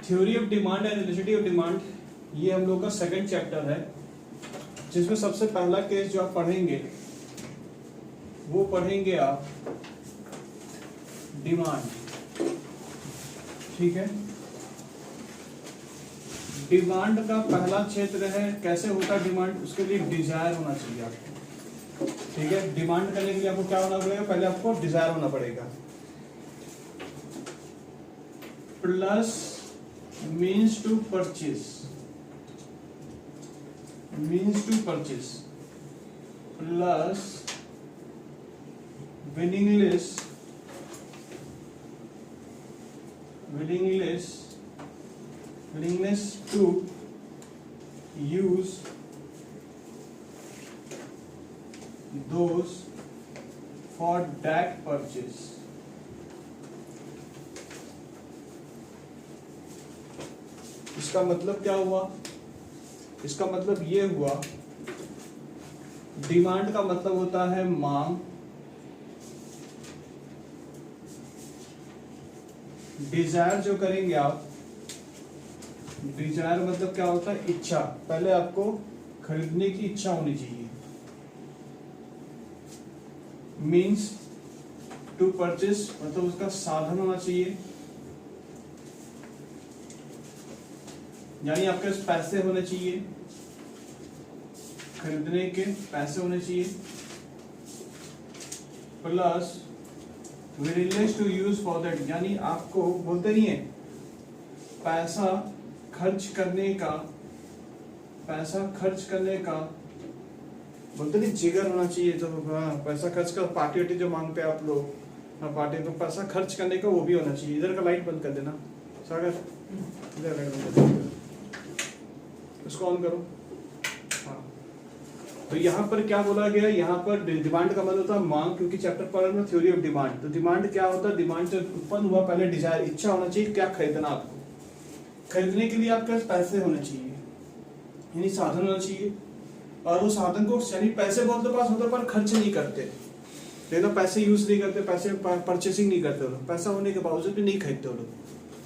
Theory of demand and elasticity of demand, ये हम लोग का सेकंड चैप्टर है, जिसमें सबसे पहला केस जो आप पढ़ेंगे वो पढ़ेंगे आप डिमांड। ठीक है, डिमांड का पहला क्षेत्र है कैसे होता है डिमांड, उसके लिए डिजायर होना चाहिए आपको। ठीक है, डिमांड करने के लिए आपको क्या होना पड़ेगा, पहले आपको डिजायर होना पड़ेगा, plus means to purchase, means to purchase plus willingness, willingness to use those for that purchase। इसका मतलब क्या हुआ, इसका मतलब ये हुआ, डिमांड का मतलब होता है मांग, डिजायर जो करेंगे आप, डिजायर मतलब क्या होता है, इच्छा, पहले आपको खरीदने की इच्छा होनी चाहिए, मीन्स टू परचेस मतलब उसका साधन होना चाहिए, यानी आपके पास पैसे होने चाहिए, खरीदने के पैसे होने चाहिए, plus willingness to use for that, यानी आपको बोलते नहीं है पैसा खर्च करने का, पैसा खर्च करने का बोलते नहीं जिगर होना चाहिए, तो हाँ पैसा खर्च कर, पार्टी वार्टी जो मांगते हैं आप लोग, हाँ पार्टी, तो पैसा खर्च करने का वो भी होना चाहिए। इधर का लाइट बंद कर देना सागर, इधर लाइट बंद कर देना, उसको ऑन करो। हाँ, तो यहाँ पर क्या बोला गया, यहाँ पर डिमांड का मतलब होता है मांग, क्योंकि चैप्टर पढ़ रहे थ्योरी ऑफ डिमांड, तो डिमांड क्या होता है, डिमांड जब उत्पन्न हुआ पहले डिजायर, इच्छा होना चाहिए, क्या खरीदना आपको, खरीदने के लिए आपके पास पैसे होने चाहिए, यानी साधन होना चाहिए, और वो साधन को यानी पैसे बहुत लोग पास होते पर खर्च नहीं करते, लेकिन पैसे यूज नहीं करते, पैसे परचेसिंग नहीं करते लोग, पैसा होने के बावजूद भी नहीं खरीदते लोग,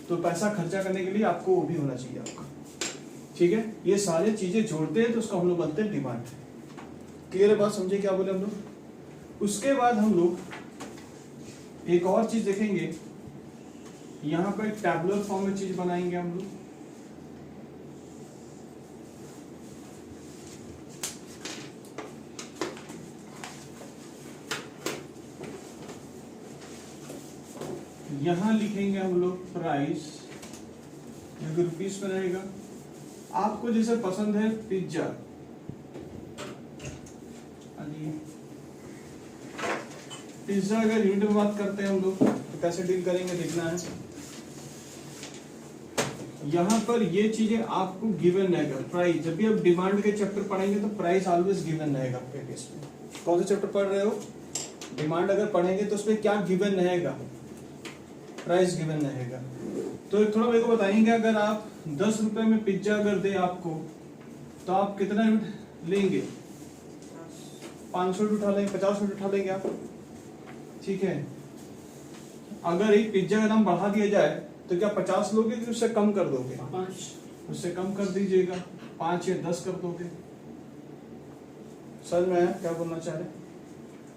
तो पैसा खर्चा करने के लिए आपको वो भी होना चाहिए आपका। ठीक है, ये सारी चीजें जोड़ते हैं तो उसको हम लोग बोलते हैं डिमांड। क्लियर है बात, समझे क्या बोले हम लोग। उसके बाद हम लोग एक और चीज देखेंगे, यहाँ पर एक टैबुलर फॉर्म में चीज बनाएंगे हम लोग, यहाँ लिखेंगे हम लोग प्राइस, जो रुपीस में रहेगा, आपको जैसे पसंद है पिज्जा, पिज्जा अगर यूनिट में बात करते हैं हम लोग तो कैसे डील करेंगे देखना है। यहाँ पर ये चीजें आपको गिवन रहेगा, प्राइस, जब भी आप डिमांड के चैप्टर पढ़ेंगे तो प्राइस ऑलवेज गिवन रहेगा आपके केस में। कौन सा चैप्टर पढ़ रहे हो, डिमांड अगर पढ़ेंगे तो उसमें क्या गिवन रहेगा, प्राइस गिवन रहेगा। तो थोड़ा मेरे को बताएंगे, अगर आप 10 रुपए में पिज्जा अगर दे आपको, तो आप कितना यूनिट लेंगे, 500 उठा लेंगे, 50 उठा लेंगे आप। ठीक है, अगर एक पिज्जा का दाम बढ़ा दिया जाए तो क्या 50 लोगे कि उससे कम कर दोगे, 5, उससे कम कर दीजिएगा, 5 या 10 कर दोगे। समझ में आया क्या बोलना चाह रहे।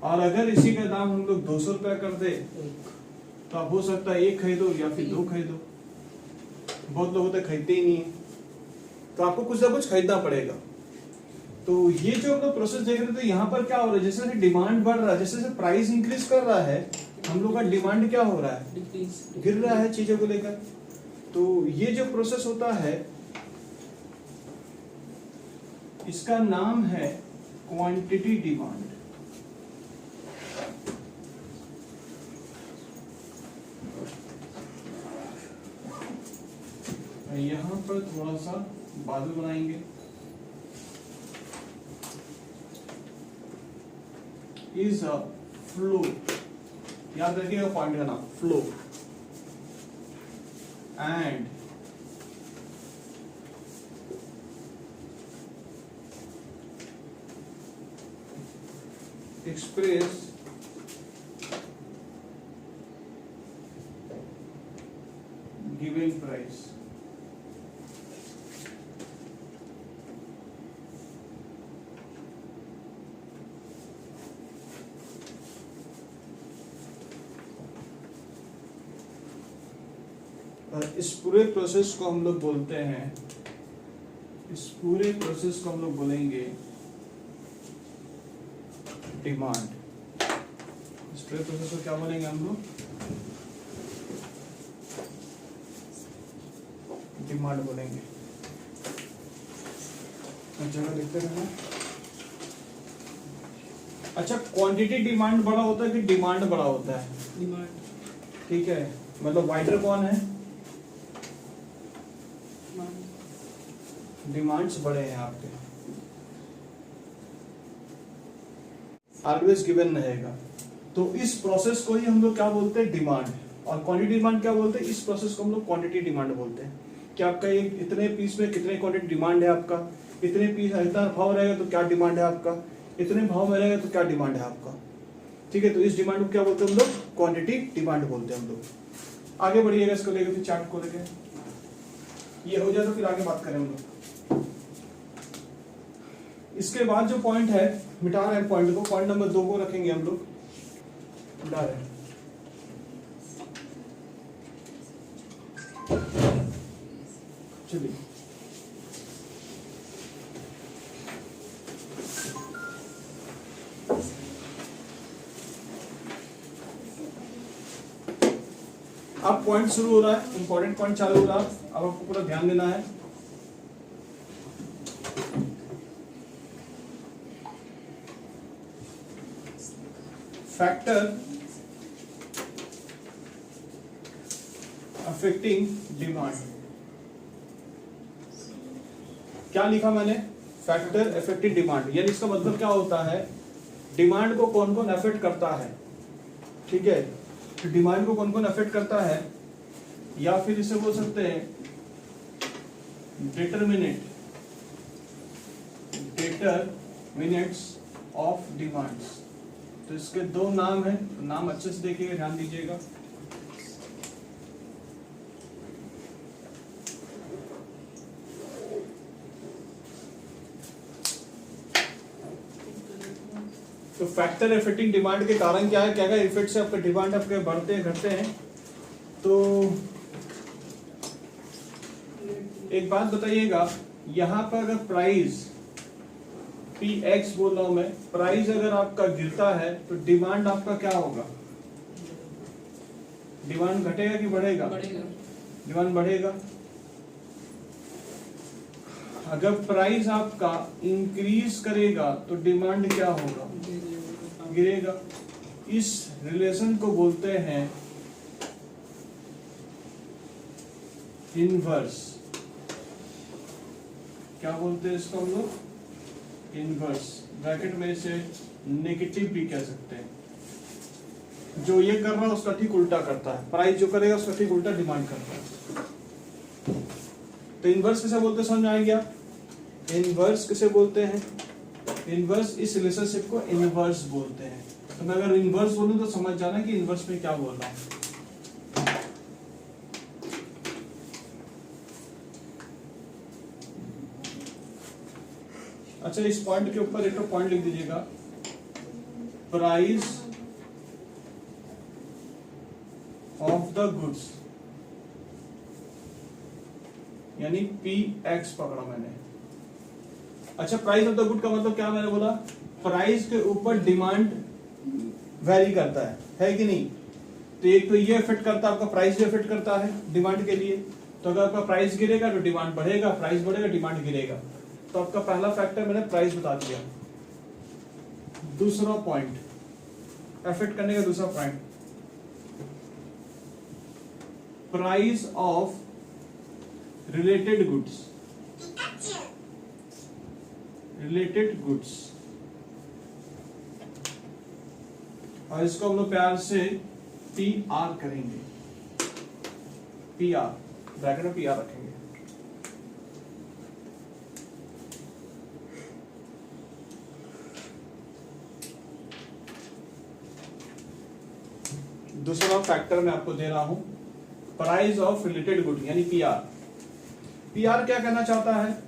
और अगर इसी का दाम हम लोग 200 रुपया कर दे तो आप हो सकता है एक खरीदो या फिर 2 खरीदो, बहुत लोग होते खरीदते ही नहीं है, तो आपको कुछ ना कुछ खरीदना पड़ेगा। तो ये जो हम लोग प्रोसेस देख रहे थे, यहाँ पर क्या हो रहा है, जैसे डिमांड बढ़ रहा है, जैसे जैसे प्राइस इंक्रीज कर रहा है, हम लोग का डिमांड क्या हो रहा है, गिर रहा है चीजों को लेकर। तो ये जो प्रोसेस होता है इसका नाम है क्वांटिटी डिमांड। यहाँ पर थोड़ा सा बादल बनाएंगे, इज अ फ्लो, याद रखिएगा पॉइंट का नाम flow, and express given price। और इस पूरे प्रोसेस को हम लोग बोलते हैं, इस पूरे प्रोसेस को हम लोग बोलेंगे डिमांड। इस पूरे प्रोसेस को क्या बोलेंगे हम लोग? डिमांड बोलेंगे। जगह लिखते रहना। अच्छा, क्वांटिटी डिमांड बड़ा होता है कि डिमांड बड़ा होता है? डिमांड। ठीक है, मतलब वाइडर कौन है? डिमांड्स बड़े हैं आपके, ऑलवेज गिवन रहेगा। तो इस प्रोसेस को ही हम लोग क्या बोलते हैं? डिमांड। और क्वांटिटी डिमांड क्या बोलते हैं? इस प्रोसेस को हम लोग क्वांटिटी डिमांड बोलते हैं कि आपका ये इतने पीस में कितने क्वांटिटी डिमांड है आपका, इतने पीस इतना भाव रहेगा तो क्या डिमांड है आपका, इतने भाव में रहेगा तो क्या डिमांड है आपका। ठीक है, तो इस डिमांड को क्या बोलते हैं हम लोग? क्वांटिटी डिमांड बोलते हैं हम लोग। आगे बढ़िएगा इसको लेकर, फिर चार्ट को लेकर ये हो जाए तो फिर आगे बात करें हम लोग। इसके बाद जो पॉइंट है, मिटा रहे हैं पॉइंट को, पॉइंट नंबर 2 को रखेंगे हम लोग, मिटा रहे हैं। चलिए, अब पॉइंट शुरू हो रहा है, इंपॉर्टेंट पॉइंट चालू हो रहा है, अब आपको पूरा ध्यान देना है। Factor affecting demand. क्या लिखा मैंने? फैक्टर अफेक्टिंग डिमांड, यानी इसका मतलब क्या होता है? डिमांड को कौन कौन अफेक्ट करता है। ठीक है, तो डिमांड को कौन कौन अफेक्ट करता है, या फिर इसे बोल सकते हैं डिटरमिनेंट्स ऑफ डिमांड्स। तो इसके 2 नाम हैं, तो नाम अच्छे से देखिएगा, ध्यान दीजिएगा। तो फैक्टर इफेक्टिंग डिमांड के कारण क्या है, क्या क्या इफेक्ट से आपके डिमांड आपके बढ़ते हैं घटते हैं। तो एक बात बताइएगा, यहाँ पर अगर प्राइस Px बोल रहा हूं मैं, प्राइस अगर आपका गिरता है तो डिमांड आपका क्या होगा? डिमांड घटेगा कि बढ़ेगा? बढ़ेगा। डिमांड बढ़ेगा। अगर प्राइस आपका इंक्रीज करेगा तो डिमांड क्या होगा? गिरेगा। इस रिलेशन को बोलते हैं इनवर्स। क्या बोलते हैं इसको हम लोग? इनवर्स। ब्रैकेट में इसे नेगेटिव भी कह सकते हैं। जो ये कर रहा है उसका ठीक उल्टा करता है, प्राइस जो करेगा उसका ठीक उल्टा डिमांड करता है। तो इनवर्स किसे बोलते हैं, समझ आ गया? इनवर्स किसे बोलते हैं? इनवर्स, इस रिलेशनशिप को इनवर्स बोलते हैं। तो मैं अगर इनवर्स बोलूं तो समझ जाना कि इनवर्स में क्या बोल रहा हूं। अच्छा, इस पॉइंट के ऊपर एक पॉइंट लिख दीजिएगा, प्राइस ऑफ द गुड्स, यानी Px पकड़ा मैंने। अच्छा, प्राइस ऑफ द गुड का मतलब क्या मैंने बोला? प्राइस के ऊपर डिमांड वैरी करता है कि नहीं? तो एक तो ये इफेक्ट करता है, आपका प्राइस भी इफेक्ट करता है डिमांड के लिए। तो अगर आपका प्राइस गिरेगा तो डिमांड बढ़ेगा, प्राइस बढ़ेगा डिमांड गिरेगा। तो आपका पहला फैक्टर मैंने प्राइस बता दिया। दूसरा पॉइंट अफेक्ट करने का दूसरा point, price of related goods. Related goods, और इसको हम लोग प्यार से PR करेंगे। PR ब्रैकेट में PR रखेंगे। दूसरा फैक्टर मैं आपको दे रहा हूं, प्राइस ऑफ रिलेटेड गुड, यानी PR। PR क्या कहना चाहता है?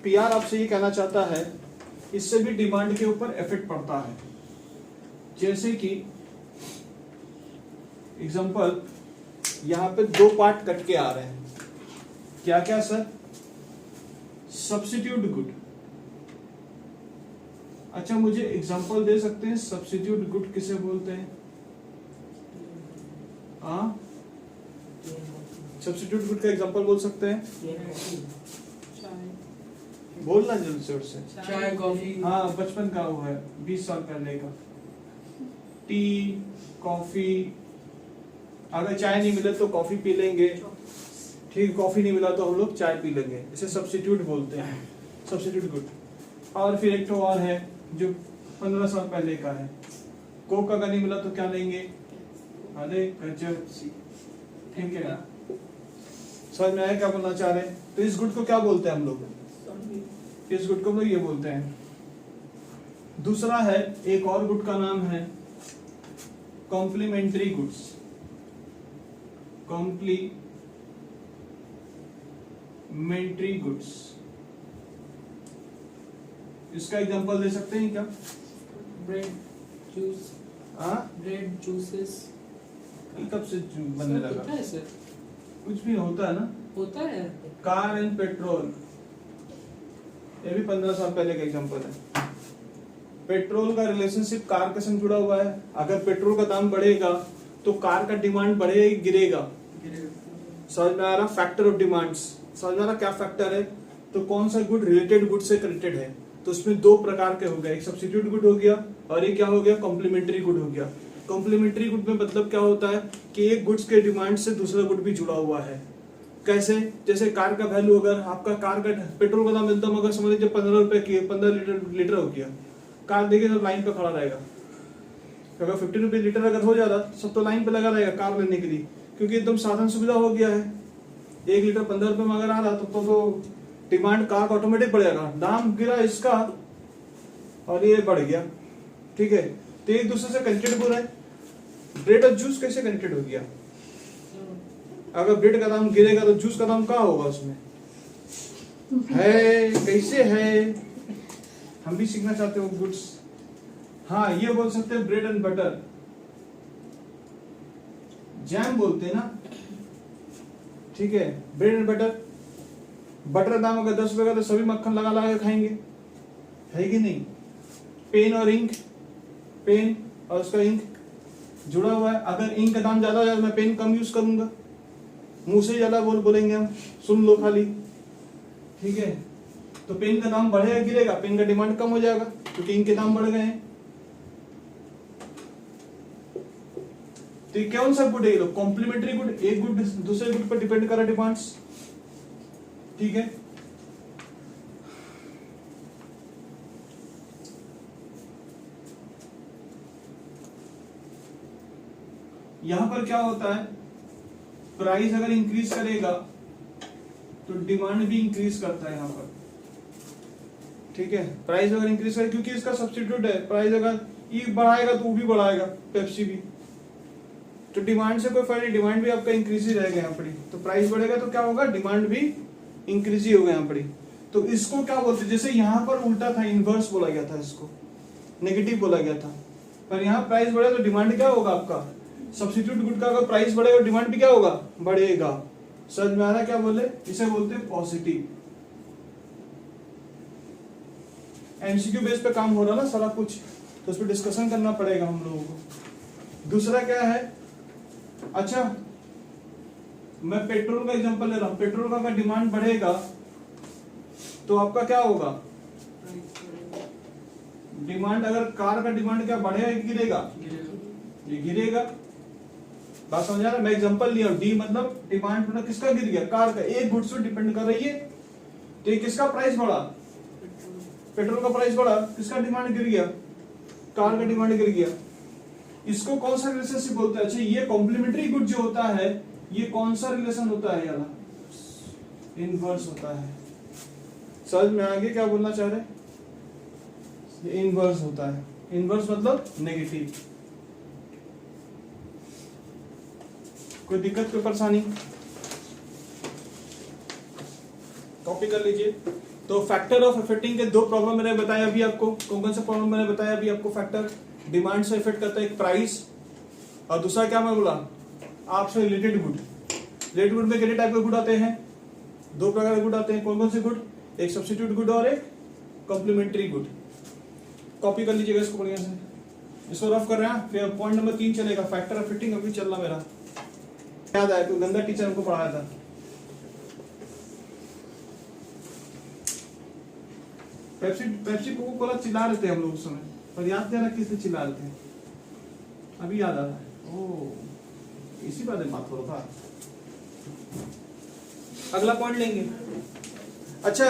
PR आपसे ये कहना चाहता है इससे भी डिमांड के ऊपर इफेक्ट पड़ता है। जैसे कि एग्जांपल यहाँ पे दो पार्ट कट के आ रहे हैं, क्या क्या सर? Substitute good. अच्छा मुझे एग्जांपल दे सकते हैं सब्स्टिट्यूट गुड किसे बोलते हैं? हाँ, सब्स्टिट्यूट गुड का एग्जांपल बोल सकते हैं? बोलना जल्दी जोर से। चाय, कॉफी। हाँ, बचपन का वो है, 20 साल पहले का। टी, कॉफी, अगर चाय नहीं मिले तो कॉफी पी लेंगे, ठीक, कॉफी नहीं मिला तो हम लोग चाय पी लेंगे, इसे सब्स्टिट्यूट बोलते हैं, सब्स्टिट्यूट गुड। और फिर एक तो और है जो 15 साल पहले का है, कोक अगर नहीं मिला तो क्या लेंगे? अरे गजब, ठीक है, समझ में आया क्या बोलना चाह रहे हैं? तो इस गुड को क्या बोलते हैं हम लोग? इस गुड को हम लोग ये बोलते हैं। दूसरा है, एक और गुड का नाम है कॉम्प्लीमेंट्री गुड्स। कॉम्प्लीमेंट्री गुड्स, इसका एग्जांपल दे सकते हैं क्या? Bread, juice. हाँ, ब्रेड, जूसेस। ये कब से बनने लगा? होता है सर, कुछ भी होता है ना। होता है। कार एंड पेट्रोल, ये भी 15 साल पहले का एग्जांपल है। पेट्रोल का रिलेशनशिप कार के संग जुड़ा हुआ है। अगर पेट्रोल का दाम बढ़ेगा तो कार का डिमांड बढ़ेगा गिरेगा? समझ में आ रहा? फैक्टर ऑफ डिमांड्स, समझ में आ रहा क्या फैक्टर है? तो कौन सा गुड रिलेटेड गुड से कनेक्टेड है? तो उसमें दो प्रकार के हो गए, एक सब्स्टिट्यूट गुड हो गया और एक क्या हो गया? कॉम्प्लीमेंट्री गुड हो गया। कॉम्प्लीमेंट्री गुड में मतलब क्या होता है कि एक गुड्स के डिमांड से दूसरा गुड भी जुड़ा हुआ है। कैसे? जैसे कार का वैल्यू, अगर आपका कार का पेट्रोल का दाम मिलता है, अगर समझ लीजिए 15 रुपए की, 15 लीटर हो गया, कार देखिए तो लाइन पे खड़ा रहेगा। अगर 50 रुपए लीटर अगर हो जाता सब तो लाइन पे लगा रहेगा कार लेने के लिए, क्योंकि एकदम साधन सुविधा हो गया है। 1 लीटर 15 रुपए में अगर आ रहा तो डिमांड कार का ऑटोमेटिक बढ़ेगा, दाम गिरा इसका और ये बढ़ गया, ठीक है। तो एक दूसरे से कनेक्टेड हो रहा है। ब्रेड और जूस कैसे कनेक्टेड हो गया? अगर ब्रेड का दाम गिरेगा तो जूस का दाम क्या होगा उसमें? है कैसे है? हम भी सीखना चाहते हो गुड्स। हाँ, ये बोल सकते हैं ब्रेड एंड बटर, जैम बोलते हैं ना, ठीक है। ब्रेड एंड बटर, बटर दाम अगर 10 रुपए का तो सभी मक्खन लगा लगा के खाएंगे, है कि नहीं? पेन और इंक, पेन और उसका इंक जुड़ा हुआ है। अगर इंक का दाम ज्यादा हो जाए मैं पेन कम यूज करूंगा, मुंह से ज्यादा बोलेंगे हम, सुन लो खाली, ठीक है। तो पेन का दाम बढ़ेगा गिरेगा? पेन का डिमांड कम हो जाएगा क्योंकि इंक के दाम बढ़ गए हैं। तो ये कौन सा गुड है? कॉम्प्लीमेंट्री गुड, एक गुड दूसरे गुड पर डिपेंड कर रहा है डिमांड्स, ठीक है। यहां पर क्या होता है, प्राइस अगर इंक्रीज करेगा तो डिमांड भी इंक्रीज करता है यहाँ पर, ठीक है। प्राइस अगर इंक्रीज करेगा क्योंकि इसका सब्स्टिट्यूट है, प्राइस अगर ये बढ़ाएगा तो वो भी बढ़ाएगा, पेप्सी भी, तो डिमांड से कोई फायदा नहीं, डिमांड भी आपका इंक्रीज ही रहेगा यहाँ पर। तो प्राइस बढ़ेगा तो क्या होगा? डिमांड भी इंक्रीज ही होगा यहाँ पर। तो इसको क्या बोलते हैं? जैसे यहाँ पर उल्टा था, इनवर्स बोला गया था, इसको नेगेटिव बोला गया था, पर यहाँ प्राइस बढ़े तो डिमांड क्या होगा आपका? सब्स्टिट्यूट गुड का अगर प्राइस बढ़ेगा डिमांड भी क्या होगा? बढ़ेगा। समझ में आ रहा क्या बोले? इसे बोलते हैं पॉजिटिव। एमसीक्यू बेस पे काम हो रहा ना सारा कुछ, तो उस पर डिस्कशन करना पड़ेगा हम लोगों को। दूसरा क्या है? अच्छा, मैं पेट्रोल का एग्जांपल ले रहा हूं। पेट्रोल का अगर डिमांड बढ़ेगा तो आपका क्या होगा? डिमांड, अगर कार का डिमांड क्या बढ़ेगा कि गिरेगा? ये गिरेगा। बात समझ आ रहा है? मैं एग्जांपल लिया, डी मतलब डिमांड, मतलब किसका गिर गया? कार का। एक गुड्स पे डिपेंड कर रही है, तो ये किसका प्राइस बढ़ा? पेट्रोल का प्राइस बढ़ा, किसका डिमांड गिर गया? कार का डिमांड गिर गया। इसको कौन सा रिलेशनशिप बोलते हैं? अच्छा, ये कॉम्प्लीमेंट्री गुड जो होता है ये कौन सा रिलेशन होता है? यार इनवर्स होता है। समझ में आगे क्या बोलना चाह रहे? ये इनवर्स होता है। इनवर्स मतलब नेगेटिव। कोई दिक्कत, कोई परेशानी? कॉपी कर लीजिए। तो फैक्टर ऑफ इफेक्टिंग के दो प्रॉब्लम मैंने बताया अभी आपको। कौन कौन सा प्रॉब्लम मैंने बताया अभी आपको? फैक्टर डिमांड से इफेक्ट करता है, एक प्राइस, और दूसरा क्या मैं बोला? आपसे रिलेटेड गुड। रिलेटेड गुड में कितने टाइप के गुड आते हैं? दो प्रकार के गुड आते हैं। कौन कौन से गुड? एक सब्स्टिट्यूट गुड और एक कॉम्प्लीमेंट्री गुड। कॉपी कर लीजिएगा इसको बढ़िया से, इसको रफ कर रहे हैं। फिर पॉइंट नंबर 3 चलेगा, फैक्टर ऑफ फिटिंग अभी चल रहा मेरा। याद आया, कोई गंदा टीचर हमको पढ़ाया था। पेप्सी कोको कोला चिल्ला रहे थे हम लोग उस समय, पर याद नहीं आ रहा किस लिए चिल्ला रहे थे, अभी याद आ रहा है। ओ इसी बारे में बात हो रहा था। अगला पॉइंट लेंगे। अच्छा,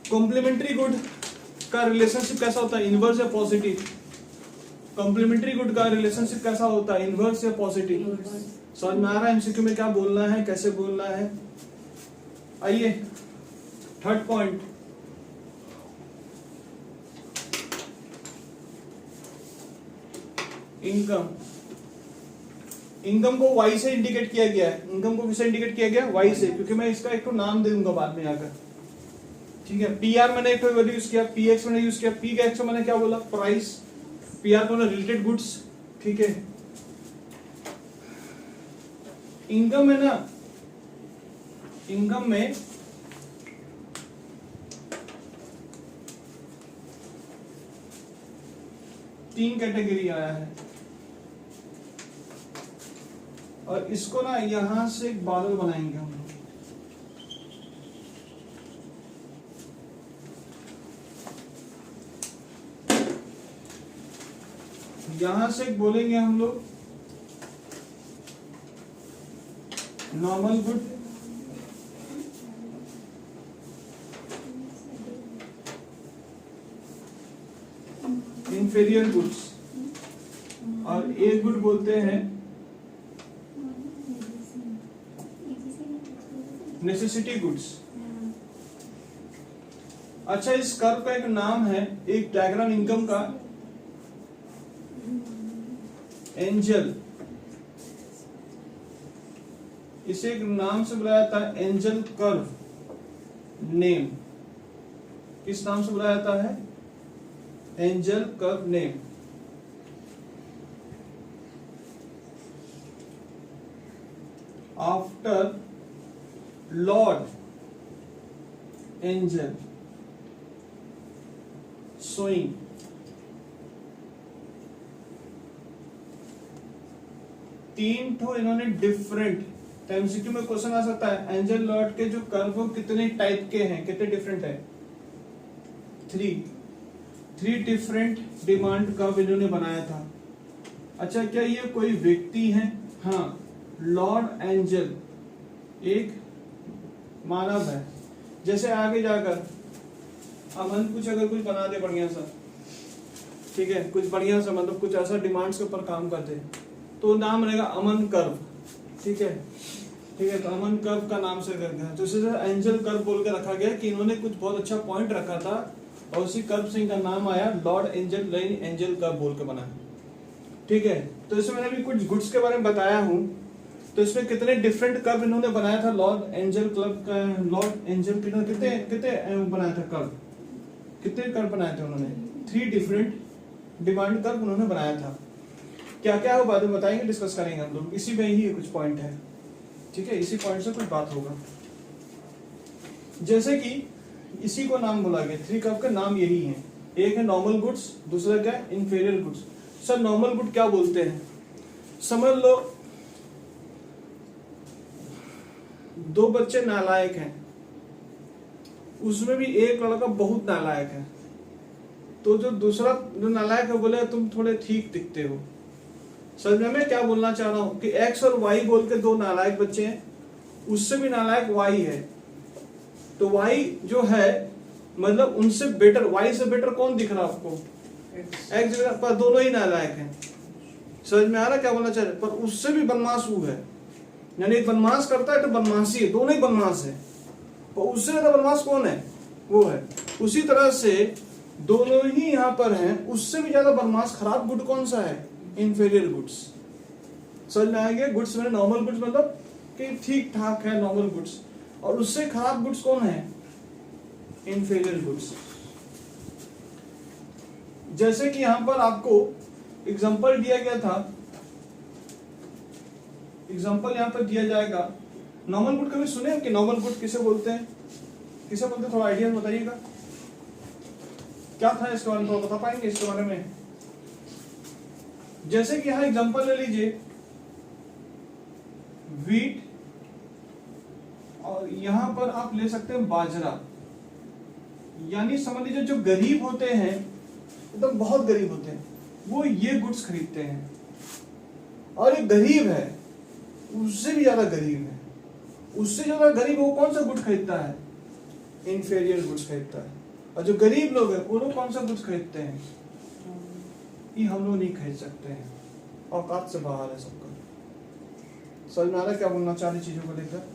कॉम्प्लीमेंट्री गुड का रिलेशनशिप कैसा होता है? इनवर्स या पॉजिटिव? कॉम्प्लीमेंट्री गुड का रिलेशनशिप कैसा होता है? इनवर्स या पॉजिटिव? समझ में आ रहा है एमसीक्यू में क्या बोलना है, कैसे बोलना है? आइए थर्ड पॉइंट, इनकम। इनकम को वाई से इंडिकेट किया गया है। इनकम को किससे इंडिकेट किया गया? वाई से, क्योंकि मैं इसका एक तो नाम दे दूंगा बाद में आकर। ठीक है, पी आर मैंने एक वैल्यू यूज किया, पी एक्स मैंने यूज किया, पी का एक्स मैंने क्या बोला? प्राइस। पी आर को रिलेटेड गुड्स। ठीक है, इनकम है ना, इनकम में तीन कैटेगरी आया है, और इसको ना यहां से एक बादल बनाएंगे हम लोग। यहां से बोलेंगे हम लोग नॉर्मल गुड, इंफीरियर गुड्स, और एक गुड बोलते हैं नेसेसिटी गुड्स। अच्छा, इस कर्व का एक नाम है, एक डायग्राम इनकम का, एंजल। इसे एक नाम से बुलाया जाता है एंजल कर्व नेम। किस नाम से बुलाया जाता है? Angel curve name. After Lord angel showing तीन ठो इन्होंने डिफरेंट, एमसीक्यू में क्वेश्चन आ सकता है, एंजल लॉर्ड के जो कर्व कितने टाइप के हैं, कितने डिफरेंट है? 3 डिफरेंट डिमांड कर्व इन्होंने बनाया था। अच्छा, क्या ये कोई व्यक्ति है? हाँ, लॉर्ड एंजल एक मानव है। जैसे आगे जाकर अमन कुछ अगर कुछ बना दे बढ़िया सा, ठीक है, कुछ बढ़िया सा, मतलब कुछ ऐसा डिमांड्स के ऊपर काम करते, तो नाम रहेगा अमन कर्व। ठीक है, ठीक है, तो अमन कर्व का नाम से कर गया, तो इसे एंजल कर्व बोल के रखा गया कि इन्होंने कुछ बहुत अच्छा पॉइंट रखा था, और उसी कर्व से इनका नाम आया Lord angel, line angel curve बोल के बना। ठीक है, तो इसमें मैंने अभी कुछ गुड्स के बारे में बताया हूं, तो इसमें कितने डिफरेंट कर्व इन्होंने बनाया था लॉर्ड एंजल क्लब का। लॉर्ड एंजल कितने कितने बनाया था कर्व, कितने कर्व बनाए थे उन्होंने? 3 डिफरेंट डिमांड कर्व उन्होंने बनाया था। क्या क्या है बाद में बताएंगे, डिस्कस करेंगे हम लोग, इसी में ही कुछ पॉइंट है। ठीक है, इसी पॉइंट से कुछ बात होगा। जैसे कि इसी को नाम बोला गया, 3 कर्व का नाम यही है। एक है नॉर्मल गुड्स, दूसरा क्या है? Inferior goods. Sir normal good क्या बोलते हैं? समझ लो 2 बच्चे नालायक हैं, उसमें भी एक लड़का बहुत नालायक है, तो जो दूसरा जो नालायक है बोले तुम थोड़े ठीक दिखते हो। समझ में क्या बोलना चाह रहा हूं कि एक्स और वाई बोल के 2 नालायक बच्चे हैं, उससे भी नालायक वाई है, तो वाई जो है मतलब उनसे बेटर, वाई से बेटर कौन दिख रहा आपको? एक्स, पर दोनों ही नालायक हैं। समझ में आ रहा क्या बोलना चाह रहे? पर उससे भी बदमाश वो है, यानी बदमाश करता है तो बदमाशी है, दोनों ही बदमाश है, पर उससे ज्यादा बदमाश कौन है? वो है। उसी तरह से दोनों ही यहाँ पर हैं, उससे भी ज्यादा बदमाश खराब गुड कौन सा है? Inferior goods. समझ में आएंगे? गुड्स में नॉर्मल गुड्स मतलब कि ठीक ठाक है नॉर्मल गुड्स, और उससे खराब गुड्स कौन है? Inferior goods. जैसे कि यहां पर आपको एग्जांपल दिया गया था, एग्जांपल यहां पर दिया जाएगा नॉर्मल गुड कभी सुने कि नॉर्मल गुड किसे बोलते हैं? किसे बोलते हैं? थोड़ा आइडिया बताइएगा क्या था इसके बारे में, थोड़ा बता पाएंगे इसके बारे में? जैसे कि यहां एग्जांपल ले लीजिए, व्हीट, और यहां पर आप ले सकते हैं बाजरा। यानी समझ लीजिए जो गरीब होते हैं, एकदम बहुत गरीब होते हैं, वो ये गुड्स खरीदते हैं। और एक गरीब है, उससे भी ज्यादा गरीब है, उससे ज्यादा गरीब वो कौन सा गुड्स खरीदता है? इंफीरियर गुड्स खरीदता है। और जो गरीब लोग हैं वो लोग कौन सा गुड्स खरीदते हैं? ये हम लोग नहीं खरीद सकते हैं, औकात से बाहर है सबका। समझ में आ रहा है क्या बोलना चाह रही चीजों को लेकर?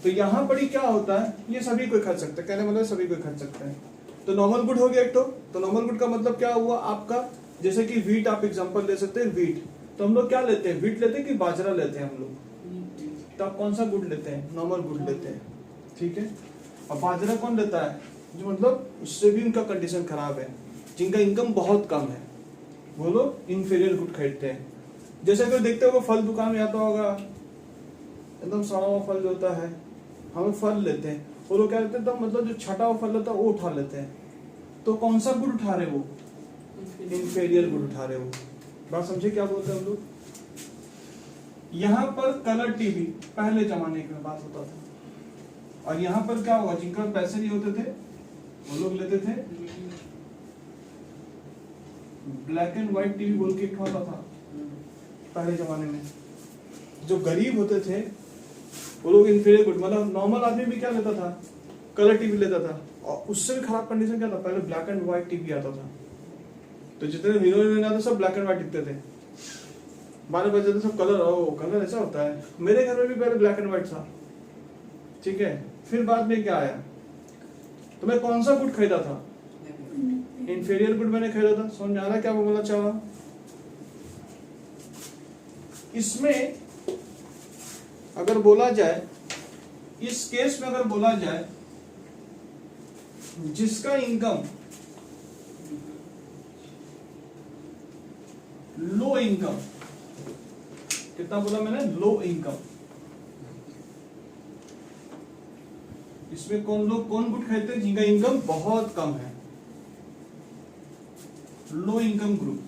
तो यहाँ पर ही क्या होता है, ये सभी कोई खरीद सकते हैं, कहने मतलब सभी कोई खरीद सकते हैं। तो नॉर्मल गुड हो गया एक तो नॉर्मल गुड का मतलब क्या हुआ आपका, जैसे कि व्हीट आप एग्जांपल ले सकते हैं, व्हीट। तो हम लोग क्या लेते हैं, व्हीट लेते हैं कि बाजरा लेते हैं हम लोग? तो आप कौन सा गुड लेते हैं? नॉर्मल गुड लेते हैं, ठीक है। और बाजरा कौन लेता है? जो मतलब उससे भी उनका कंडीशन खराब है, जिनका इनकम बहुत कम है, वो लोग इंफीरियर गुड खरीदते हैं। जैसे अगर देखते हो फल दुकान में आता होगा, एकदम सड़ा हुआ फल जो होता है, हम फल लेते हैं, वो लोग क्या लेते हैं, तो मतलब जो छटा हुआ फल होता है वो उठा लेते हैं। तो कौन सा गुड उठा रहे वो? इंफीरियर गुड उठा रहे वो। बात समझे क्या बोलते हैं हम लोग? यहाँ पर कलर टीवी पहले जमाने की बात होता था, और यहाँ पर क्या होगा, जिनका पैसे नहीं होते थे वो लोग लेते थे ब्लैक एंड व्हाइट टीवी बोल के एक होता था पहले जमाने में। जो गरीब होते थे वो लोग इंफीरियर गुड, मतलब नॉर्मल आदमी भी क्या लेता था, कलर टीवी लेता था। और उससे भी खराब कंडीशन क्या था, पहले ब्लैक एंड व्हाइट टीवी आता था। तो जितने हीरो हीरोइन आते सब ब्लैक एंड व्हाइट दिखते थे, 12 बजे सब कलर, ओ कलर ऐसा होता है। मेरे घर में भी पहले ब्लैक एंड व्हाइट था, ठीक है। फिर बाद में क्या आया, तो मैं कौन सा गुड खरीदा था? इंफीरियर गुड मैंने खरीदा था। समझ में आ रहा है क्या वो बोलना चाह रहा? इसमें अगर बोला जाए, इस केस में अगर बोला जाए, जिसका इनकम लो इनकम, कितना बोला मैंने, लो इनकम, इसमें कौन लोग कौन गुड खरीदते हैं? जिनका इनकम बहुत कम है, लो इनकम ग्रुप।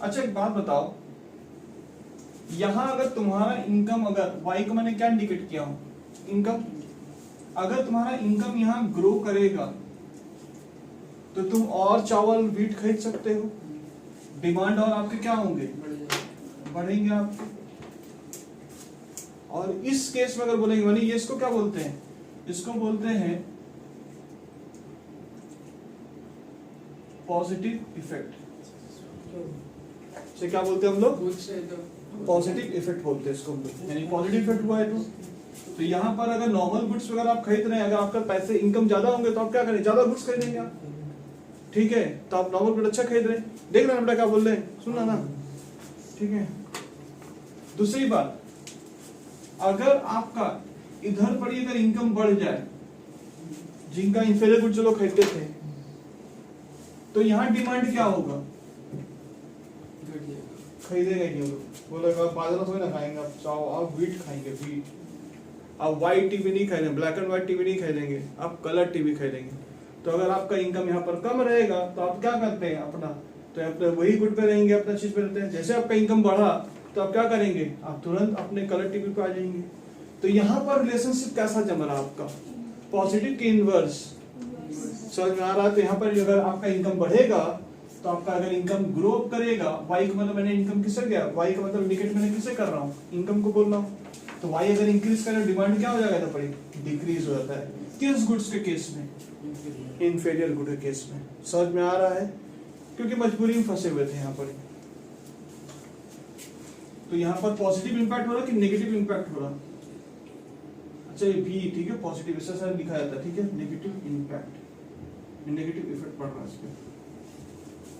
अच्छा एक बात बताओ, यहां अगर तुम्हारा इनकम, अगर वाई को मैंने क्या इंडिकेट किया हूं, इनकम, अगर तुम्हारा इनकम यहां ग्रो करेगा तो तुम और चावल व्हीट खरीद सकते हो, डिमांड और आपके क्या होंगे, बढ़ेंगे आपके। और इस केस में अगर बोलेंगे, मानी ये इसको क्या बोलते हैं, इसको बोलते हैं पॉजिटिव इफेक्ट। से क्या बोलते हैं हम लोग, पॉजिटिव इफेक्ट बोलते हैं इसको हम लोग, यानी पॉजिटिव इफेक्ट हुआ है। तो यहाँ पर अगर नॉर्मल गुड्स वगैरह आप खरीद रहे हैं, अगर आपका पैसे इनकम ज्यादा होंगे तो आप क्या करें, ज्यादा गुड्स खरीदेंगे आप, ठीक है। तो आप नॉर्मल गुड अच्छा खरीद रहे हैं, देख रहे हैं बेटा क्या बोल रहे हैं, सुनना ना, ठीक है। दूसरी बात, अगर आपका इधर पर अगर इनकम बढ़ जाए, जिनका इंफीरियर गुड जो लोग खरीदते थे, तो यहाँ डिमांड क्या होगा, खरीदेगा ही नहीं, बोलेगा बाजरा थोड़ी ना खाएंगे आप, चाहो आप व्हीट खाएंगे, व्हीट। आप व्हाइट टीवी नहीं खरीदेंगे, ब्लैक एंड व्हाइट टीवी नहीं खरीदेंगे, आप कलर टीवी खरीदेंगे। तो अगर आपका इनकम यहाँ पर कम रहेगा तो आप क्या करते हैं अपना, तो अपने वही गुड पे रहेंगे, अपना चीज पे रहते हैं। जैसे आपका इनकम बढ़ा तो आप क्या करेंगे, आप तुरंत अपने कलर टीवी पे आ जाएंगे। तो यहाँ पर रिलेशनशिप कैसा जम रहा आपका, पॉजिटिव के इनवर्स। समझ में आ रहा है? तो यहाँ पर अगर आपका इनकम बढ़ेगा तो आपका अगर इनकम ग्रो करेगा, वाई का मतलब मैंने इनकम किससे गया, वाई का मतलब इंडिकेट मैंने किससे कर रहा हूँ, इनकम को बोल रहा हूँ। तो वाई अगर इंक्रीज करे, डिमांड क्या हो जाएगा, तो पड़ी डिक्रीज हो जाता है। किस गुड्स के केस में, इंफीरियर गुड के केस में। समझ में आ रहा है? क्योंकि मजबूरी में फंसे हुए थे यहाँ पर। तो यहाँ पर पॉजिटिव इंपैक्ट हो रहा कि नेगेटिव इंपैक्ट हो रहा? अच्छा ये भी ठीक है, पॉजिटिव ऐसा सर लिखा जाता है, ठीक है, नेगेटिव इंपैक्ट, नेगेटिव इफेक्ट पड़ रहा है इस पे।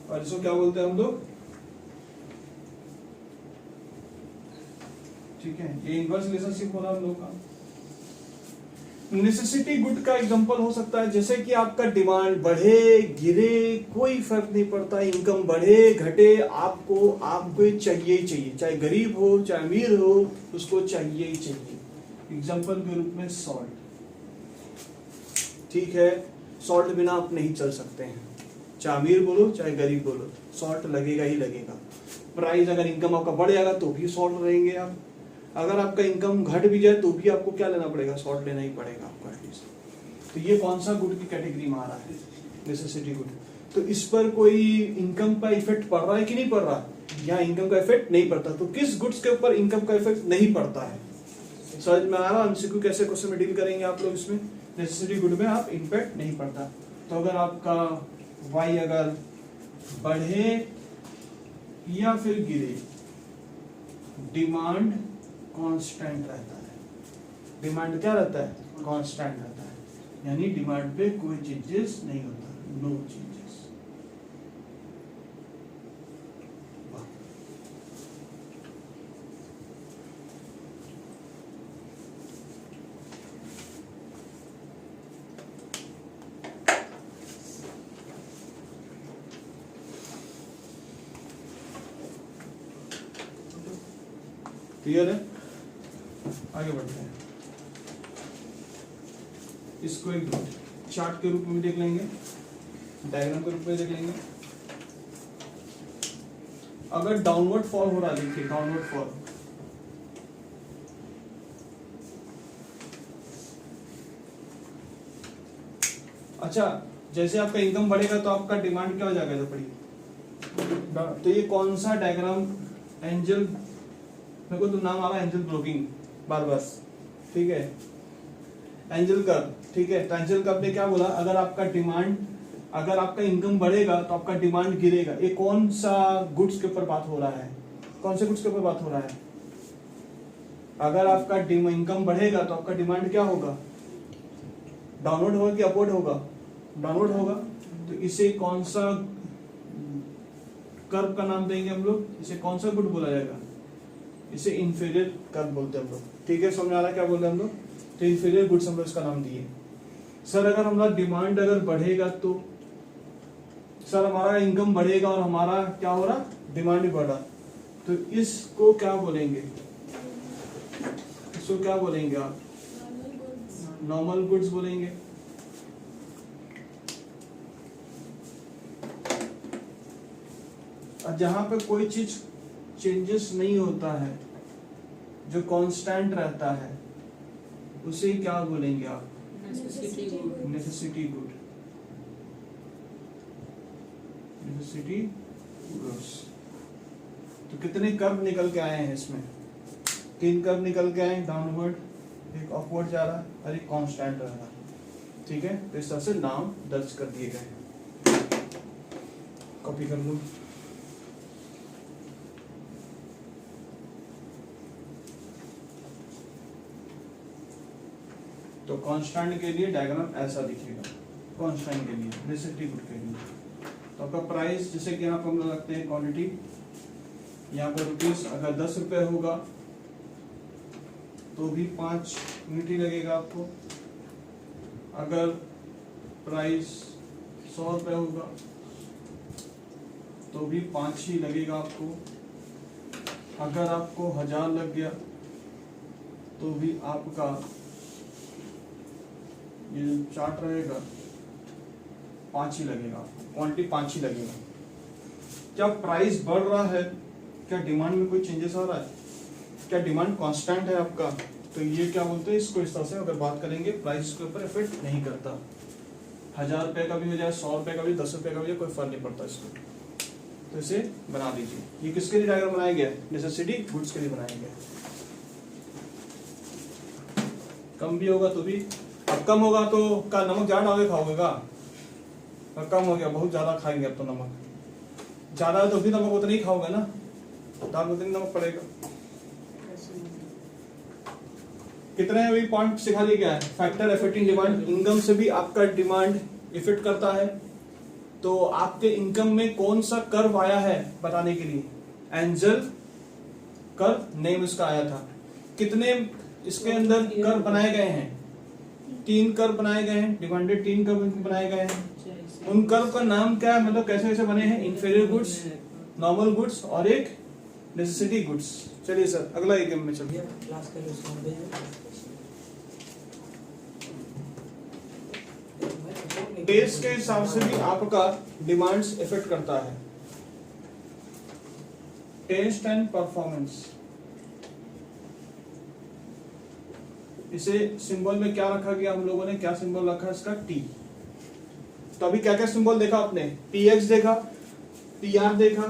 और इसको क्या बोलते हैं हम लोग, ठीक है, ये इनवर्स रिलेशनशिप हो रहा हम लोग का। नेसेसिटी गुड का एग्जांपल हो सकता है जैसे कि आपका डिमांड बढ़े गिरे कोई फर्क नहीं पड़ता, इनकम बढ़े घटे, आपको आपको चाहिए ही चाहिए, चाहे गरीब हो चाहे अमीर हो, उसको चाहिए ही चाहिए। एग्जांपल के रूप में सॉल्ट, ठीक है, सॉल्ट बिना आप नहीं चल सकते हैं, चाहे अमीर बोलो चाहे गरीब बोलो, सॉल्ट लगेगा ही लगेगा। प्राइस अगर इनकम आपका बढ़ जाएगा तो भी सॉल्ट रहेंगे आप, अगर आपका इनकम घट भी जाए तो भी आपको क्या लेना पड़ेगा, सॉल्ट लेना ही पड़ेगा आपको एटलीस्ट। तो ये कौन सा गुड की कैटेगरी में आ रहा है, नेसेसिटी गुड। तो इस पर कोई इनकम का इफेक्ट पड़ रहा है कि नहीं पड़ रहा, यहाँ इनकम का इफेक्ट नहीं पड़ता। तो किस गुड्स के ऊपर इनकम का इफेक्ट नहीं पड़ता है, समझ में आ रहा है। एमसीक्यू कैसे क्वेश्चन में डील करेंगे आप लोग, इसमें नेसेसिटी गुड में आप इम्पैक्ट नहीं पड़ता। तो अगर आपका वाई अगर बढ़े या फिर गिरे, डिमांड कांस्टेंट रहता है, डिमांड क्या रहता है, कांस्टेंट रहता है, यानी डिमांड पे कोई चेंजेस नहीं होता, नो चेंजेस। क्लियर है, आगे बढ़ते हैं। इसको एक चार्ट के रूप में देख लेंगे, डायग्राम के रूप में देख लेंगे। अगर डाउनवर्ड फॉल हो रहा है, देखिए डाउनवर्ड फॉल, अच्छा जैसे आपका इनकम बढ़ेगा तो आपका डिमांड क्या हो जाएगा, तो पढ़िए। तो ये कौन सा डायग्राम, एंजल, मेरे को तो नाम आ रहा है एंजल ब्रोकिंग बार बार, ठीक है, एंजल कर्व, ठीक है। तो एंजल कर्व ने क्या बोला, अगर आपका डिमांड, अगर आपका इनकम बढ़ेगा तो आपका डिमांड गिरेगा। ये कौन सा गुड्स के ऊपर बात हो रहा है, कौन से गुड्स के ऊपर बात हो रहा है। अगर आपका इनकम बढ़ेगा तो आपका डिमांड क्या होगा, डाउनवर्ड होगा कि अपवर्ड होगा, डाउनवर्ड होगा। तो इसे कौन सा कर्व का नाम देंगे हम लोग, इसे कौन सा गुड बोला जाएगा, इसे इंफीरियर कर्व बोलते हैं हम लोग, ठीक है। समझ आ रहा है क्या बोल रहे हैं हम लोग, तो इंफीरियर गुड्स हम लोग इसका नाम दिए। सर अगर हमारा डिमांड अगर बढ़ेगा तो सर हमारा इनकम बढ़ेगा और हमारा क्या हो रहा, डिमांड भी बढ़ा, तो इसको क्या बोलेंगे, इसको क्या बोलेंगे आप, नॉर्मल गुड्स बोलेंगे। और जहां पे कोई चीज चेंजेस नहीं होता है, जो कांस्टेंट रहता है, उसे क्या बोलेंगे आप, necessity good, necessity good, necessity goods. तो कितने कर्व निकल के आए हैं इसमें, 3 कर्व निकल के आए, डाउनवर्ड, एक अपवर्ड जा रहा है और एक कांस्टेंट रह रहा है, ठीक है। तो इस तरह से नाम दर्ज कर दिए गए, कॉपी कर लो। तो कांस्टेंट के लिए डायग्राम ऐसा दिखेगा, कांस्टेंट के लिए, नेसेसिटी गुड के लिए। तो आपका प्राइस, जैसे कि यहाँ पर हम लोग रखते हैं क्वांटिटी, यहाँ पर रुपीस अगर 10 रुपये होगा तो भी 5 यूनिट ही लगेगा आपको। अगर प्राइस 100 रुपये होगा तो भी 5 ही लगेगा आपको। अगर आपको 1000 लग गया तो भी आपका ये जो चार्ट रहेगा 5 ही लगेगा, क्वांटिटी 5 ही लगेगा। क्या प्राइस बढ़ रहा है, क्या डिमांड में कोई चेंजेस आ रहा है, क्या डिमांड कांस्टेंट है आपका, तो ये क्या बोलते हैं, इसको इस तरह से अगर बात करेंगे, प्राइस के ऊपर इफेक्ट नहीं करता। 1000 रुपये का भी हो जाए, 100 रुपये का भी, 10 रुपये का भी हो जाए, कोई फर्क नहीं पड़ता इसको। तो इसे बना दीजिए। ये किसके लिए डायग्राम बनाया गया, नेसेसिटी गुड्स के लिए बनाया गया। कम भी होगा तो भी, अब कम होगा तो का नमक ज्यादा डाल खाओगे का, और कम हो गया बहुत ज्यादा खाएंगे अब तो नमक ज्यादा है तो भी नमक उतना ही खाओगे ना, दाल उतनी नमक पड़ेगा। कितने अभी पॉइंट सिखा दिया गया है, फैक्टर अफेक्टिंग डिमांड, इनकम से भी आपका डिमांड इफेक्ट करता है। तो आपके इनकम में कौन सा कर्व आया है बताने के लिए, एंजल कर्व नेम इसका आया था। कितने इसके अंदर कर्व बनाए गए हैं, तीन कर्व बनाए गए हैं, डिमांडेड तीन कर्व बनाए गए हैं। उन कर्व का नाम क्या है, मतलब कैसे कैसे बने हैं? इंफीरियर गुड्स, नॉर्मल गुड्स और एक नेसेसिटी गुड्स। चलिए सर अगला एक गेम में चलिए। क्लास कर उसको टेस्ट के हिसाब से भी आपका डिमांड्स इफेक्ट करता है। टेस्ट एंड परफॉर्मेंस, इसे सिंबल में क्या रखा गया हम लोगों ने, क्या सिंबल रखा इसका? टी। तो अभी क्या क्या सिंबल देखा आपने? पीएक्स देखा, पीआर देखा,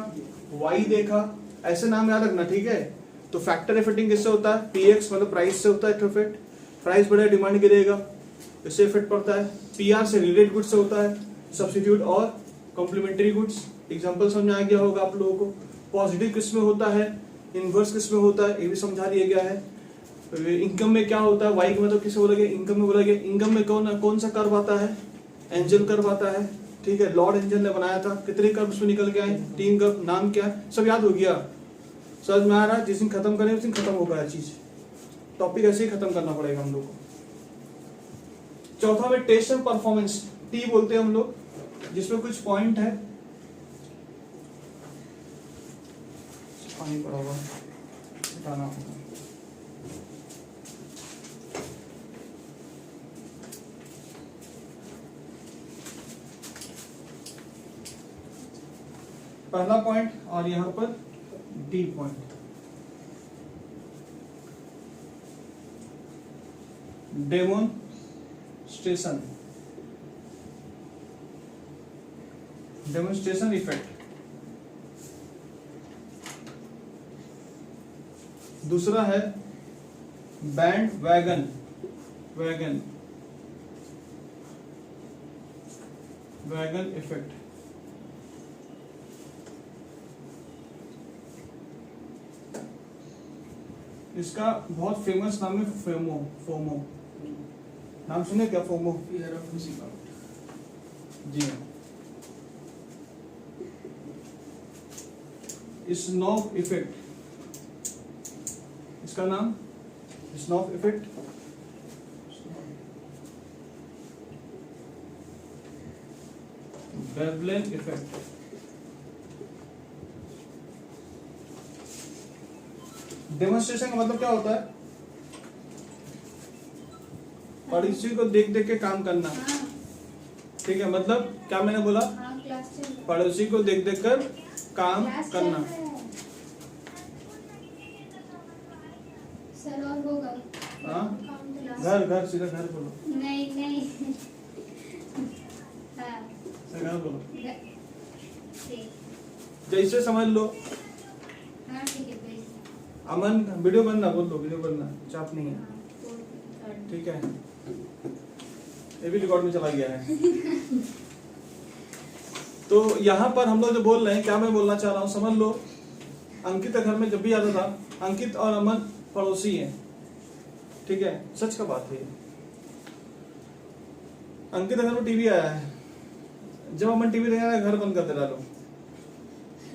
वाई देखा, ऐसे नाम याद रखना, ठीक है। तो फैक्टर इफेक्टिंग किससे होता है? पीएक्स मतलब प्राइस से होता है इफेक्ट, प्राइस बढ़े डिमांड गिरेगा, इससे इफेक्ट पड़ता है। पीआर से रिलेटेड गुड्स से होता है, सब्स्टिट्यूट और कॉम्प्लीमेंट्री गुड्स। एग्जांपल समझ आ गया होगा आप लोगों को। पॉजिटिव किस में होता है, इनवर्स किस में होता है, ये भी समझा दिया गया है। इनकम में क्या होता है, वाई में तो किसे बोला गया? इनकम में बोला गया। इनकम में कौन सा कर्व आता है? एंजल कर्व आता है, ठीक है। लॉर्ड एंजल ने बनाया था। कितने कर्व उसमें निकल के आए? 3 कर्व। नाम क्या है? सब याद हो गया, समझ में आ रहा है? जिस दिन खत्म करें उस दिन खत्म होगा यह चीज। टॉपिक ऐसे ही खत्म करना पड़ेगा हम लोग को। चौथा में टेस्ट एंड परफॉर्मेंस, टी बोलते हैं हम लोग, जिसमें कुछ पॉइंट है। पानी पड़ा हुआ हटाना होगा। पहला पॉइंट और यहां पर D point. Demonstration, demonstration effect. दूसरा है band wagon, wagon wagon effect. इसका बहुत फेमस नाम है फोमो। फोमो नाम सुने क्या? FOMO, fear of missing out. जी हाँ। स्नॉफ इफेक्ट, इसका नाम snob effect. Veblen effect, demonstration का मतलब क्या होता है? पड़ोसी को देख देख के काम करना, ठीक है। मतलब क्या मैंने बोला? पड़ोसी को देख देख कर काम करना। सर और होगा? हाँ, घर घर सीधा घर बोलो। नहीं नहीं हाँ सीधा घर बोलो, ठीक। जैसे समझ लो। हाँ ठीक है भाई। अमन वीडियो बनना, बोल दो वीडियो बनना, चाप नहीं है, हाँ, ठीक है। ये भी रिकॉर्ड में चला गया है। तो यहाँ पर हम लोग जो बोल रहे हैं, क्या मैं बोलना चाह रहा हूँ समझ लो। अंकित के घर में जब भी आता था, अंकित और अमन पड़ोसी हैं, ठीक है, सच का बात है। अंकित के घर में टीवी आया है, जब अमन टीवी देखा घर बंद कर दे डालो,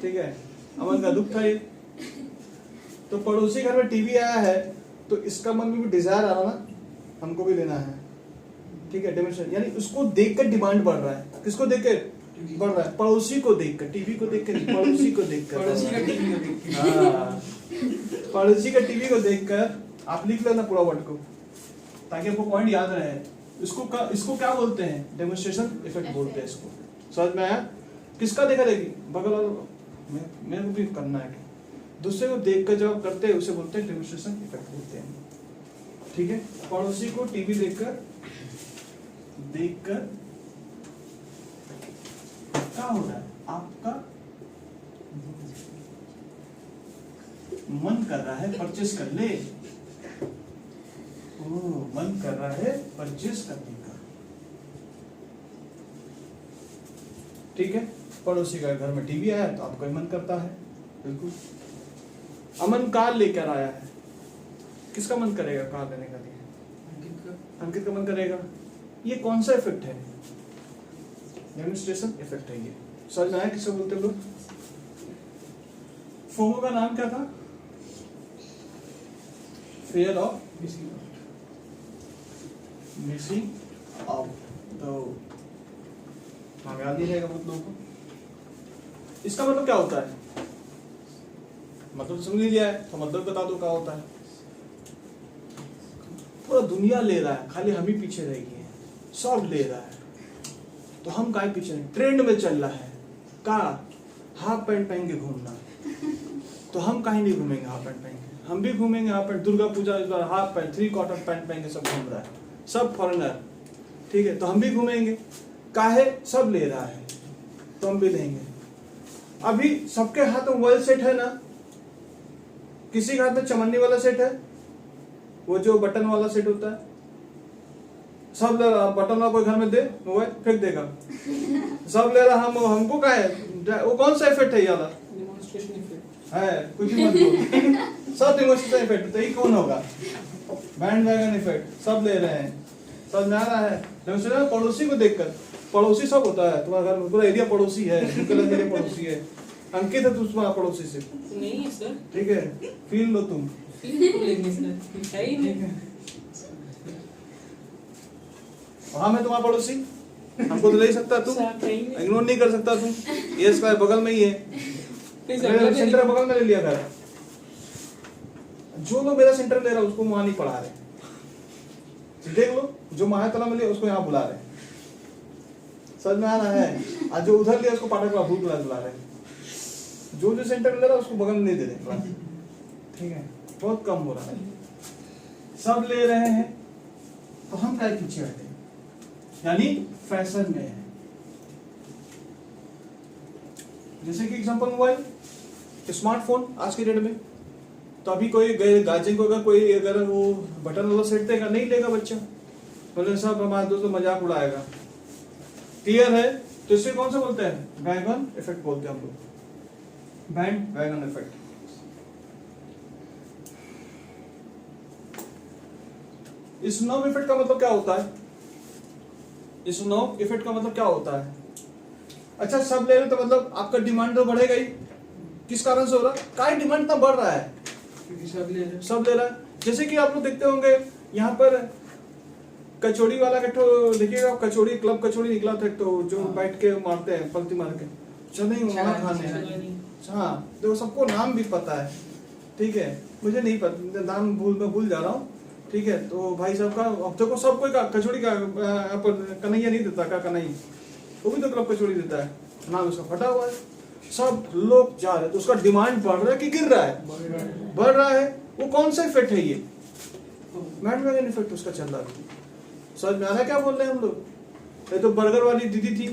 ठीक है। अमन का दुख था ये। तो पड़ोसी घर में टीवी आया है, तो इसका मन में भी डिजायर आ रहा ना, हमको भी लेना है, ठीक है। डिमेंशन यानी उसको देखकर डिमांड बढ़ रहा है। किसको देखकर बढ़ रहा है? पड़ोसी को देखकर, टीवी को देखकर, पड़ोसी को देखकर, पड़ोसी का टीवी को देख। हाँ, पड़ोसी का टीवी को देखकर। आप लिख लेना पूरा वर्ड को, ताकि आपको पॉइंट याद रहे। इसको क्या बोलते हैं? डेमोन्स्ट्रेशन इफेक्ट बोलते हैं इसको। समझ में आया? किसका देखा देखी? बगल वाला, मेरे को भी करना है। दूसरे को देखकर जब आप करते हैं उसे बोलते हैं डेमोन्स्ट्रेशन इफेक्ट बोलते हैं, ठीक है। पड़ोसी को टीवी देखकर क्या हो रहा है? आपका मन कर रहा है परचेस कर ले। मन कर रहा है परचेस करने का, ठीक है। पड़ोसी का घर में टीवी आया तो आपका मन करता है, बिल्कुल। अमन कार लेकर आया है, किसका मन करेगा कार लेने का लिए? अंकित का मन करेगा। ये कौन सा इफेक्ट है? डेमोन्स्ट्रेशन इफेक्ट है ये। समझ में आया किसको बोलते हैं लोग? फोमो का नाम क्या था? Fear of missing out. Mixing out. तो नाम याद नहीं रहेगा बहुत लोगों को। इसका मतलब क्या होता है? मतलब समझ लिया है तो मतलब बता दो क्या होता है। पूरा दुनिया ले रहा है, खाली हम ही पीछे रह गए हैं। सब ले रहा है तो हम काहे पीछे नहीं? ट्रेंड में चल रहा है का हाफ पैंट पहन के घूमना, तो हम काहे नहीं घूमेंगे हाफ पैंट पहन के? हम भी घूमेंगे हाफ पैंट। दुर्गा पूजा इस बार हाफ पैंट 3/4 पैंट पहन के सब घूम रहा है, सब फॉरेनर, ठीक है? तो हम भी घूमेंगे। काहे? सब ले रहा है तो हम भी लेंगे। अभी सबके हाथ में मोबाइल सेट है ना, किसी के हाथ में चमन्नी वाला सेट है, वो जो बटन वाला सेट होता है, सब ले रहा। बटन वाला कोई घर में दे मोबाइल फेंक देगा। सब ले रहा, हम हमको का है? वो कौन सा इफेक्ट है ये वाला? डेमोन्स्ट्रेशन इफेक्ट है, कुछ भी मत बोलो। सब डेमोन्स्ट्रेशन इफेक्ट, तो ये कौन होगा? Band wagon effect. सब ले रहे हैं, सब जा रहा है डेमोन्स्ट्रेशन। पड़ोसी को देखकर, पड़ोसी सब होता है। तुम्हारा घर में पूरा एरिया पड़ोसी है, एरिया पड़ोसी है। अंकित है तुम्हारा पड़ोसी से, नहीं सर, ठीक है? फील लो तुम, लेंगे सर, है ही ठीक नहीं। है? हाँ मैं तुम्हारा पड़ोसी, हमको तो ले सकता तू, साहब है ही नहीं। इग्नोर नहीं कर सकता तू। ये इसका बगल में ही है, नहीं मेरा सर, सेंटर बगल में ले लिया घर। जो लोग मेरा सेंटर ले रहा है उसको वहां नहीं पढ़ा रहे। देख लो, जो महातला में लिया उसको यहाँ बुला रहे। समझ में आ रहा है? आज जो उधर लिया उसको पाठक भूल क्लास बुला रहे। जो सेंटर ले रहा है उसको बगल में नहीं दे रहे, ठीक है? बहुत कम हो रहा है। सब ले रहे हैं तो हम क्या पीछे बैठे, यानी फैशन में है। जैसे कि एग्जांपल मोबाइल, स्मार्टफोन आज के डेट में, तो अभी कोई गार्जियन को अगर कोई अगर वो बटन वाला सेट देगा, नहीं लेगा बच्चा, बोले सब हमारे दोस्तों मजाक उड़ाएगा। क्लियर है? तो इसे कौन सा बोलते हैं? वैगन इफेक्ट बोलते हैं हम लोग, band wagon effect. Snob effect का मतलब क्या होता है? स्नोब इफेक्ट का मतलब क्या होता है? अच्छा, सब ले रहे तो मतलब आपका डिमांड तो बढ़ेगा ही। किस कारण से हो रहा है? काय डिमांड इतना बढ़ रहा है क्योंकि सब ले रहे हैं। सब ले रहा है। जैसे कि आप लोग देखते होंगे यहाँ पर कचौड़ी वाला का तो देखिएगा, कचौड़ी क्लब कचौड़ी निकला था, तो जो बैठ के मारते हैं पलटी मार के, चले वहां खाने। हाँ, तो सबको नाम भी पता है, ठीक है? मुझे नहीं पता, नाम मैं भूल जा रहा हूँ, ठीक है? तो भाई साहब का अब देखो, सब कोई का कचौड़ी का कन्हैया नहीं देता का, कन्हैया वो भी तो क्लब कचौड़ी देता है, नाम उसका फटा हुआ है। सब लोग जा रहे हैं तो उसका डिमांड बढ़ रहा है कि गिर रहा है? बढ़ रहा है। वो कौन सा इफेक्ट है? ये बैंड वैगन इफेक्ट उसका चल रहा है। समझ में आ रहा है क्या बोल रहे हैं हम लोग? ये तो बर्गर वाली दीदी थी,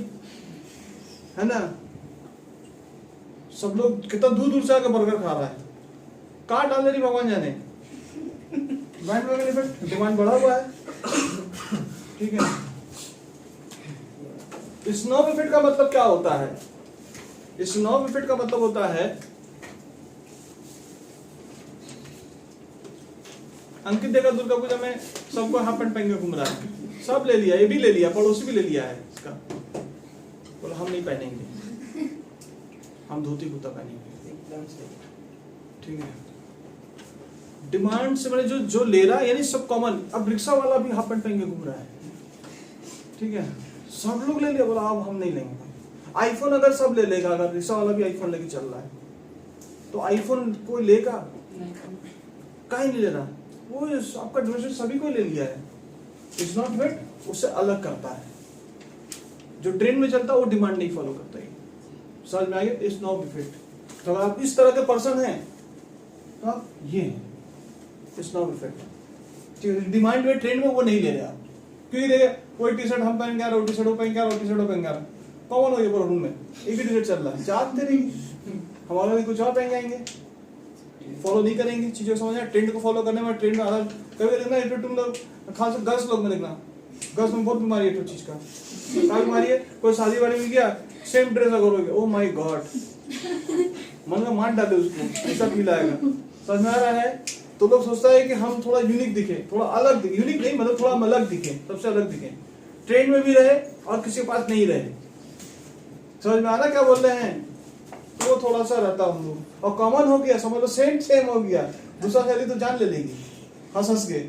है ना? सब लोग कितना दूर दूर से आकर बर्गर खा रहा है, कहाँ डाल रही भगवान जाने। बैंड वैगन इफेक्ट, डिमांड बढ़ा हुआ है, ठीक है? स्नोब इफेक्ट का मतलब क्या होता है? स्नोब इफेक्ट का मतलब होता है, अंकित देखा दुर्गा पूजा में सबको हाफ पैंट पहन के घूम रहा है, सब ले लिया, ये भी ले लिया, पड़ोसी भी ले लिया है इसका। बोला हम नहीं पहनेंगे, हम धोती कुर्ता पहनेंगे, एकदम सही। ठीक है? डिमांड से मैंने जो ले रहा है, यानी सब कॉमन। अब रिक्शा वाला भी हाफ पैंट पहन के घूम रहा है, ठीक है? सब लोग ले लिया, बोला अब हम नहीं लेंगे। आईफोन अगर सब ले लेगा, अगर रिक्शा वाला भी आईफोन लेके चल रहा है, तो आईफोन कोई लेगा? काहे नहीं ले रहा? वो आपका जनरेशन सभी को ले लिया है। इट्स नॉट फिट, उससे अलग करता है। जो ट्रेंड में चलता है वो डिमांड नहीं फॉलो करता है। समझ में आ गया? It's not effect. तो अगर आप इस तरह के पर्सन हैं तो आप ये हैं, इट्स नॉट इफेक्ट। डिमांड में ट्रेंड में वो नहीं ले रहे आप, क्यों ले? कोई टी शर्ट हम पहन के आ रहे, वो टी शर्ट पहन के आ रहे, टी शर्ट पहन के आ रहे, कॉमन हो गया पूरा रूम में, एक ही टी शर्ट चल रहा है। जानते नहीं हमारा भी कुछ और पहन जाएंगे, फॉलो नहीं करेंगे चीजों को। समझना, ट्रेंड को फॉलो करने में ट्रेंड में अलग। कभी देखना ये तुम लोग खास गर्ल्स लोग में देखना, गर्ल्स में बहुत बीमारी है चीज का। क्या बीमारी है? कोई शादी वादी में गया, सेम ड्रेस अगर हो गया, ओ माय गॉड, मन का मार डाले उसको, ऐसा फील आएगा। समझ में आ रहा है? तो लोग सोचता है कि हम थोड़ा यूनिक दिखे, थोड़ा अलग, यूनिक नहीं मतलब थोड़ा अलग दिखे, सबसे अलग दिखे, ट्रेंड में भी रहे और किसी के पास नहीं रहे। समझ में आ रहा क्या बोल रहे हैं? तो वो थोड़ा सा रहता हम लोग, और कॉमन हो गया, समझ लो सेम हो गया। दूसरा शैली तो जान ले लेगी, हंस हंस के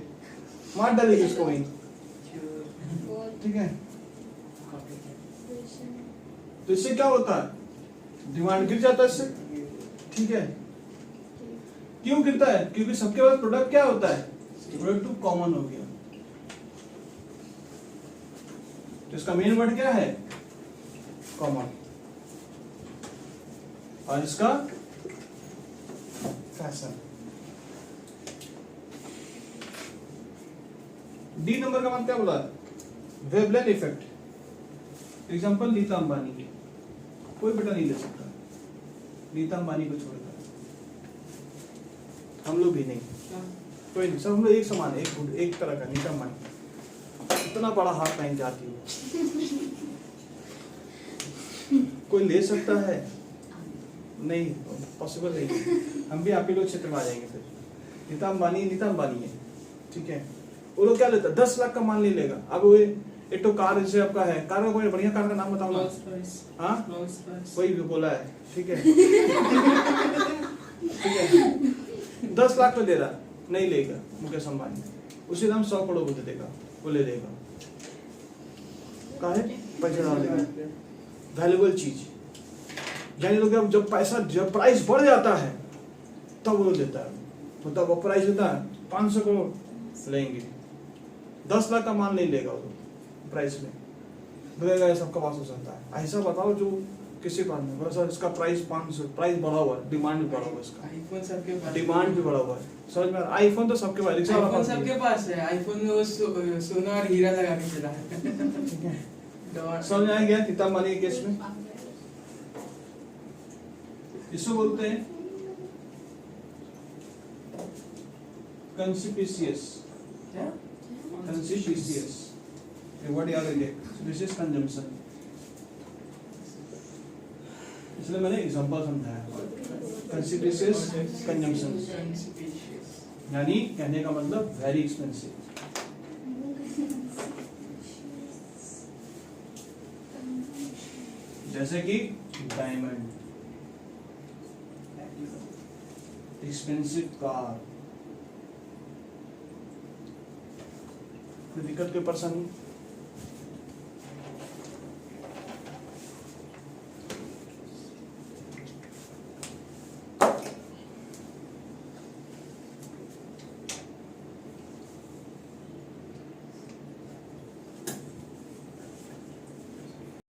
मार डालेगी उसको वहीं। ठीक है। तो इससे क्या होता है, डिमांड गिर जाता है इससे, ठीक है। क्यों गिरता है? क्योंकि सबके पास प्रोडक्ट क्या होता है, प्रोडक्ट टू कॉमन हो गया। तो इसका मेन वर्ड क्या है, कॉमन, और इसका फैशन। डी नंबर का मतलब क्या बोला, wavelength effect. Example Nita Ambani की, कोई बेटा नहीं ले सकता नीता अंबानी को छोड़कर, हम लोग भी नहीं, कोई नहीं, सब हम लोग एक समान है, एक तरह का। नीता अंबानी इतना बड़ा हाथ पहन जाती है, कोई ले सकता है? नहीं, पॉसिबल नहीं। हम भी आप ही लोग क्षेत्र में आ जाएंगे फिर। नीता अंबानी है, ठीक है। वो लोग क्या लेता है, 10 लाख का मान नहीं लेगा। अब वो एक तो कार जैसे आपका है, कार का कोई बढ़िया कार का नाम बताओ ना। हाँ, वही भी बोला है, ठीक है। ठीक है, 10 लाख तो दे रहा, नहीं लेगा मुकेश अंबानी, उसी दाम 100 करोड़ को दे देगा, वो ले लेगा। काहे? पैसा डाल देगा, वैल्यूबल चीज। यानी लोग जब प्राइस बढ़ जाता है तब वो देता है, मतलब वो प्राइस होता है 500 करोड़ लेंगे, 10 लाख का माल नहीं लेगा वो प्राइस में, बोलेगा सबका पास हो सकता है। ऐसा बताओ जो किसी पास में, बस इसका प्राइस 500, प्राइस बढ़ा हुआ है, डिमांड भी बढ़ा हुआ है, इसका आईफोन सबके पास, डिमांड भी बढ़ा हुआ है। समझ में? आईफोन तो सबके पास, रिक्शा वाला आईफोन पास नहीं सबके है। पास है। आईफोन में वो सोना और हीरा लगा के चला है। ठीक है, डॉट- समझ में आ गया नीता अंबानी के केस में। इसको बोलते हैं कंसिपिशियस, क्या? कंसिपिशियस, ये वर्ड याद रखिए। दिस इज कंजम्पशन, इसलिए मैंने एग्जांपल समझाया। कंसिपिशियस कंजम्पशन यानी कहने का मतलब वेरी एक्सपेंसिव। जैसे कि डायमंड, एक्सपेंसिव कार। कोई दिक्कत कोई परेशानी?